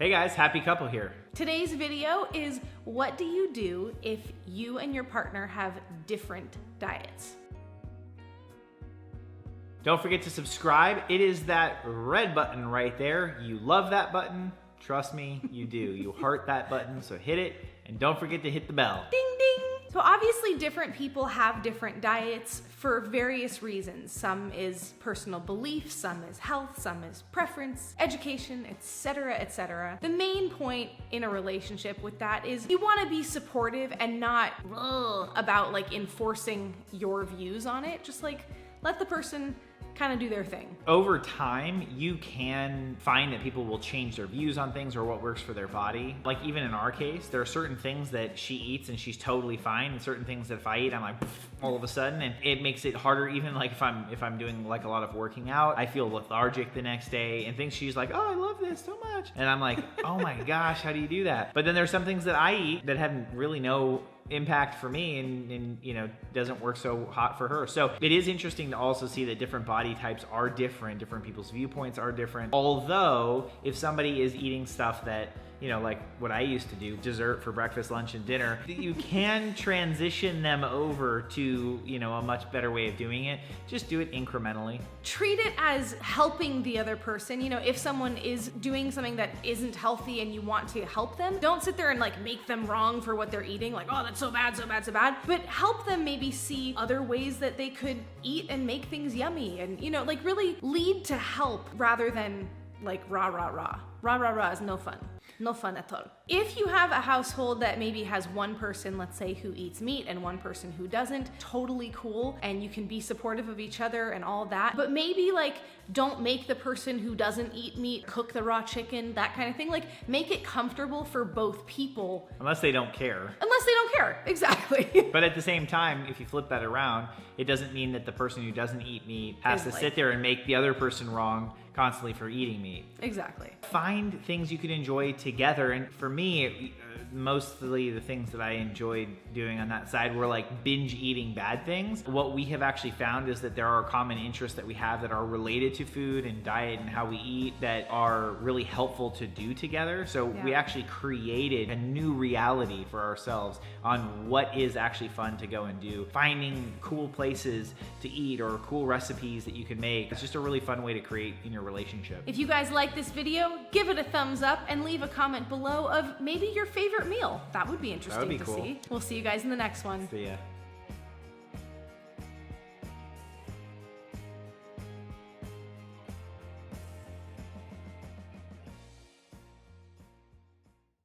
Hey guys, happy couple here. Today's video is what do you do if you and your partner have different diets? Don't forget to subscribe. It is that red button right there. You love that button. Trust me, you do. You heart that button, so hit it. And don't forget to hit the bell. Ding ding! So obviously different people have different diets for various reasons. Some is personal belief, some is health, some is preference, education, etc., etc. The main point in a relationship with that is you want to be supportive and not about like enforcing your views on it. Just like let the person kind of do their thing. Over time, you can find that people will change their views on things or what works for their body. Like even in our case, there are certain things that she eats and she's totally fine, and certain things that if I eat, I'm like all of a sudden, and it makes it harder. Even like if I'm doing like a lot of working out, I feel lethargic the next day, and things she's like, oh, I love this so much, and I'm like, oh my gosh, how do you do that? But then there's some things that I eat that have really no impact for me and you know doesn't work so hot for her. So it is interesting to also see that different body types are different people's viewpoints are different. Although if somebody is eating stuff that, you know, like what I used to do, dessert for breakfast, lunch, and dinner, you can transition them over to, you know, a much better way of doing it. Just do it incrementally. Treat it as helping the other person. You know, if someone is doing something that isn't healthy and you want to help them, don't sit there and like make them wrong for what they're eating. Like, oh, that's so bad, so bad, so bad. But help them maybe see other ways that they could eat and make things yummy. And, you know, like really lead to help rather than like rah, rah, rah. Rah, rah, rah is no fun. No fun at all. If you have a household that maybe has one person, let's say, who eats meat and one person who doesn't, totally cool, and you can be supportive of each other and all that, but maybe like don't make the person who doesn't eat meat cook the raw chicken, that kind of thing. Like make it comfortable for both people. Unless they don't care. Unless they don't care, exactly. But at the same time, if you flip that around, it doesn't mean that the person who doesn't eat meat has to sit there and make the other person wrong constantly for eating meat. Exactly. Find things you can enjoy together. And for me, mostly the things that I enjoyed doing on that side were like binge eating bad things. What we have actually found is that there are common interests that we have that are related to food and diet and how we eat that are really helpful to do together. So we actually created a new reality for ourselves on what is actually fun to go and do. Finding cool places to eat or cool recipes that you can make. It's just a really fun way to create in your relationship. If you guys like this video, give it a thumbs up and leave a comment below of maybe your favorite meal. That would be interesting to see. We'll see you guys in the next one. See ya.